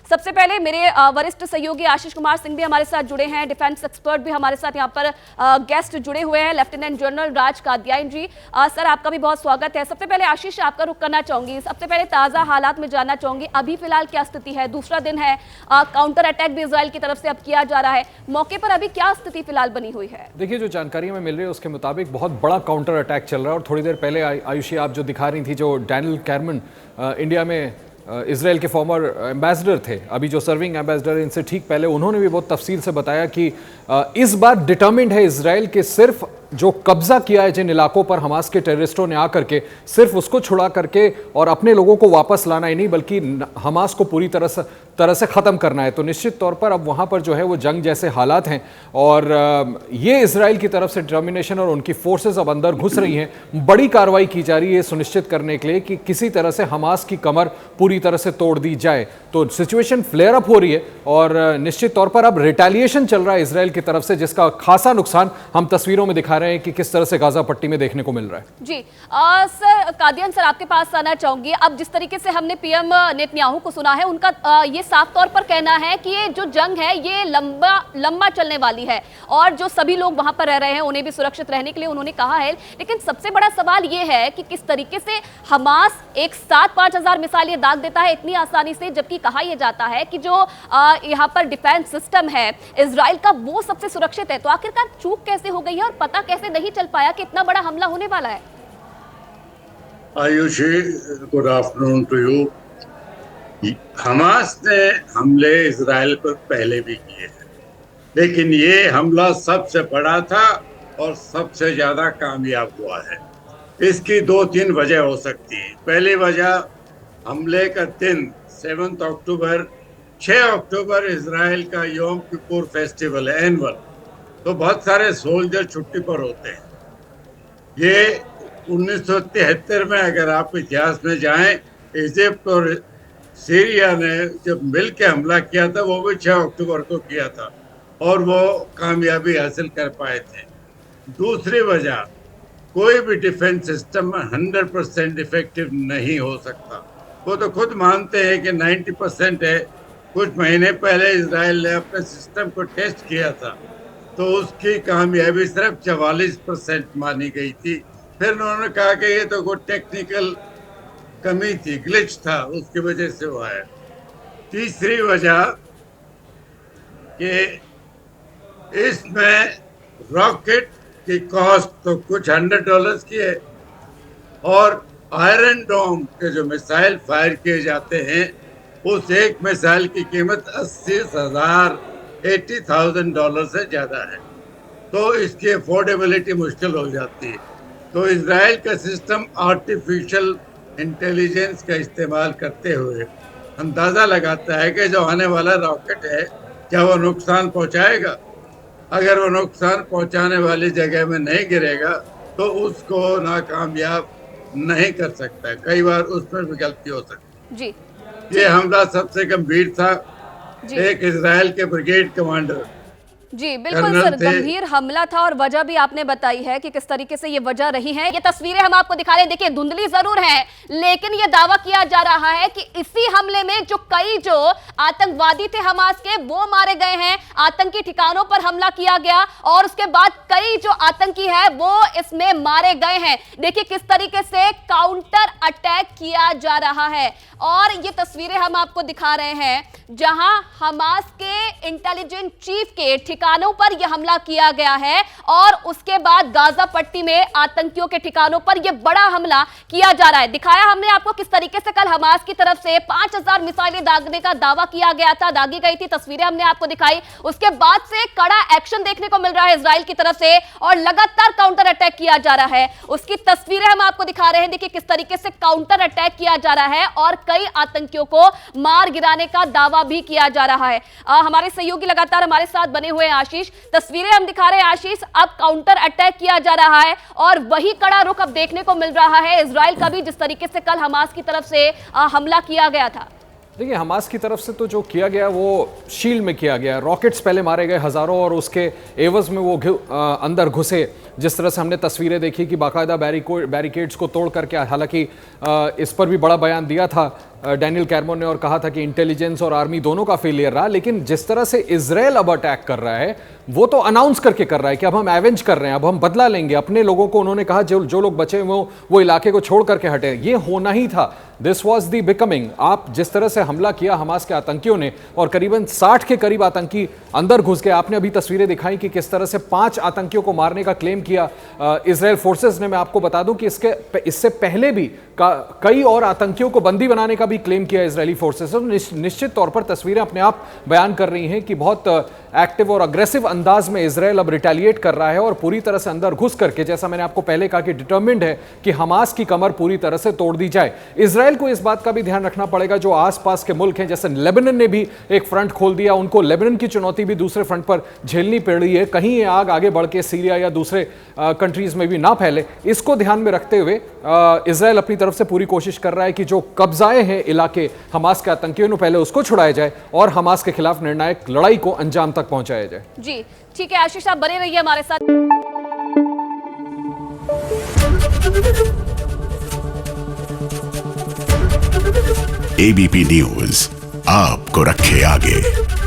सबसे पहले मेरे वरिष्ठ सहयोगी आशीष कुमार सिंह भी हमारे साथ जुड़े हैं, डिफेंस एक्सपर्ट भी हमारे साथ यहाँ पर गेस्ट जुड़े हुए हैं, लेफ्टिनेंट जनरल राज कादियान जी। सर आपका भी बहुत स्वागत है। सबसे पहले आशीष आपका रुख करना चाहूंगी, सबसे पहले ताज़ा हालात में जानना चाहूंगी, अभी फिलहाल क्या स्थिति है? दूसरा दिन है, काउंटर अटैक भी इजराइल की तरफ से अब किया जा रहा है, मौके पर अभी क्या स्थिति फिलहाल बनी हुई है? देखिए, जो जानकारी हमें मिल रही है उसके मुताबिक बहुत बड़ा काउंटर अटैक चल रहा है। और थोड़ी देर पहले आयुषी आप जो दिखा रही थी, जो डैनियल कैरमन इंडिया में इजराइल के फॉर्मर एम्बेसडर थे, अभी जो सर्विंग एम्बेसडर, इनसे ठीक पहले उन्होंने भी बहुत तफसील से बताया कि इस बार डिटर्मिन्ड है इजराइल कि सिर्फ जो कब्जा किया है जिन इलाकों पर हमास के टेररिस्टों ने आकर के, सिर्फ उसको छुड़ा करके और अपने लोगों को वापस लाना ही नहीं, बल्कि हमास को पूरी तरह से ख़त्म करना है। तो निश्चित तौर पर अब वहाँ पर जो है वो जंग जैसे हालात हैं और ये इजराइल की तरफ से डिटर्मिनेशन और उनकी फोर्सेस अब अंदर घुस रही हैं। बड़ी कार्रवाई की जा रही है सुनिश्चित करने के लिए कि किसी तरह से हमास की कमर पूरी तरह से तोड़ दी जाए। तो सिचुएशन फ्लेयर अप हो रही है और निश्चित तौर पर अब रिटेलिएशन चल रहा है इजराइल की तरफ से, जिसका खासा नुकसान हम तस्वीरों में दिखा रहे हैं कि किस तरह से गाजा पट्टी में देखने को मिल रहा है। जी सर कादियान सर आपके पास आना चाहूंगी। अब जिस तरीके से हमने पीएम नेतन्याहू को सुना है, उनका ये साफ तौर पर कहना है कि ये जो जंग है ये लंबा चलने वाली है और जो सभी लोग वहां पर रह रहे हैं उन्हें भी सुरक्षित रहने के लिए उन्होंने कहा है। लेकिन सबसे बड़ा सवाल ये है कि किस तरीके से हमास एक साथ 5,000 मिसाइलें दाग देता है इतनी आसानी से, जबकि कहा यह जाता है कि जो यहाँ पर डिफेंस सिस्टम है इजराइल का वो सबसे सुरक्षित है। तो आखिरकार चूक कैसे हो गई है और पता कैसे नहीं चल पाया कि इतना बड़ा हमला होने वाला है? Ayushi, good afternoon to you. Hamas ने हमले इजराइल पर पहले भी किए हैं, लेकिन ये हमला सबसे बड़ा था और सबसे ज्यादा कामयाब हुआ है। इसकी 2-3 वजह हो सकती है। पहली वजह, हमले का दिन 7 अक्टूबर, 6 अक्टूबर इजराइल का योम किपुर फेस्टिवल है, एनुअल, तो बहुत सारे सोल्जर छुट्टी पर होते हैं। ये 1973 में अगर आप इतिहास में जाएं, इजिप्ट और सीरिया ने जब मिल के हमला किया था, वो भी 6 अक्टूबर को किया था और वो कामयाबी हासिल कर पाए थे। दूसरी वजह, कोई भी डिफेंस सिस्टम 100% इफेक्टिव नहीं हो सकता। वो तो खुद मानते हैं कि 90% है। कुछ महीने पहले इजराइल ने अपने सिस्टम को टेस्ट किया था तो उसकी कामयाबी सिर्फ 44% मानी गई थी। फिर उन्होंने कहा कि ये तो कोई टेक्निकल कमी थी, ग्लिच था, उसकी वजह से हुआ है। तीसरी वजह कि इसमें रॉकेट की कॉस्ट तो कुछ $100 की है और आयरन डोम के जो मिसाइल फायर किए जाते हैं उस एक मिसाइल की कीमत $80,000 से ज्यादा है। तो इसकी अफोर्डेबिलिटी मुश्किल हो जाती है। तो इजराइल का सिस्टम आर्टिफिशियल इंटेलिजेंस का इस्तेमाल करते हुए अंदाज़ा लगाता है कि जो आने वाला रॉकेट है क्या वो नुकसान पहुंचाएगा। अगर वो नुकसान पहुंचाने वाली जगह में नहीं गिरेगा तो उसको नाकामयाब नहीं कर सकता है। कई बार उसमें भी गलती हो सकती है। जी, ये हमला सबसे गंभीर था। एक इजराइल के ब्रिगेड कमांडर, जी बिल्कुल सर, गंभीर हमला था और वजह भी आपने बताई है कि किस तरीके से ये वजह रही है। ये तस्वीरें हम आपको दिखा रहे हैं, देखिए धुंधली जरूर है लेकिन ये दावा किया जा रहा है कि इसी हमले में जो आतंकवादी थे हमास के वो मारे गए हैं, आतंकी ठिकानों पर हमला किया गया और उसके बाद कई जो आतंकी है वो इसमें मारे गए हैं। देखिए किस तरीके से काउंटर अटैक किया जा रहा है और ये तस्वीरें हम आपको दिखा रहे हैं जहां हमास के इंटेलिजेंस चीफ के ठिकानों पर यह हमला किया गया है और उसके बाद गाजा पट्टी में आतंकियों के ठिकानों पर यह बड़ा हमला किया जा रहा है। दिखाया हमने आपको किस तरीके से कल हमास की तरफ से 5,000 मिसाइलें दागने का दावा किया गया था, दागी गई थी, तस्वीरें हमने आपको दिखाई। उसके बाद से कड़ा एक्शन देखने को मिल रहा है इजराइल की तरफ से और लगातार काउंटर अटैक किया जा रहा है। उसकी तस्वीरें हम आपको दिखा रहे हैं, देखिए किस तरीके से काउंटर अटैक किया जा रहा है और कई आतंकियों को मार गिराने का दावा भी किया जा रहा है। हमारे सहयोगी लगातार हमारे साथ बने हुए आशीष, तस्वीरें हम दिखा रहे हैं आशीष, अब काउंटर अटैक किया जा रहा है और वही कड़ा रुख अब देखने को मिल रहा है इजराइल का भी, जिस तरीके से कल हमास की तरफ से हमला किया गया था। देखिए, हमास की तरफ से तो जो किया गया वो शील्ड में किया गया। रॉकेट्स पहले मारे गए हज़ारों और उसके एवज में वो अंदर घुसे। जिस तरह से हमने तस्वीरें देखी कि बाकायदा बैरिकेड्स को तोड़ करके, हालांकि इस पर भी बड़ा बयान दिया था डैनियल कैरमन ने और कहा था कि इंटेलिजेंस और आर्मी दोनों का फेलियर रहा, लेकिन जिस तरह से इजराइल अब अटैक कर रहा है वो तो अनाउंस करके कर रहा है कि अब हम एवेंज कर रहे हैं, अब हम बदला लेंगे अपने लोगों को। उन्होंने कहा जो लोग बचे वो इलाके को छोड़ करके हटे। ये होना ही था, दिस वॉज दी बिकमिंग। आप जिस तरह से हमला किया हमास के आतंकियों ने और करीबन 60 के करीब आतंकी अंदर घुस गए। आपने अभी तस्वीरें दिखाई कि किस तरह से 5 आतंकियों को मारने का क्लेम किया इजराइल फोर्सेस ने। मैं आपको बता दूं कि इससे पहले भी कई और आतंकियों को बंदी बनाने का भी क्लेम किया इजरायली फोर्सेस ने। निश्चित तौर पर तस्वीरें अपने आप बयान कर रही हैं कि बहुत एक्टिव और अग्रेसिव अंदाज में इजराइल अब रिटेलिएट कर रहा है और पूरी तरह से अंदर घुस करके, जैसा मैंने आपको पहले कहा कि डिटरमिन्ड है कि हमास की कमर पूरी तरह से तोड़ दी जाए। इजराइल को इस बात का भी ध्यान रखना पड़ेगा जो आसपास के मुल्क हैं, जैसे लेबनान ने भी एक फ्रंट खोल दिया, उनको लेबनान की चुनौती भी दूसरे फ्रंट पर झेलनी पड़ रही है। कहीं ये आग आगे बढ़ के सीरिया या दूसरे कंट्रीज में भी ना फैले, इसको ध्यान में रखते हुए इजराइल अपनी तरफ से पूरी कोशिश कर रहा है कि जो कब्जाए हैं इलाके हमास के आतंकियों ने, पहले उसको छुड़ाया जाए और हमास के खिलाफ निर्णायक लड़ाई को अंजाम तक पहुंचाया जाए। जी ठीक है आशीष, आप बने रहिए हमारे साथ। एबीपी न्यूज आपको रखे आगे।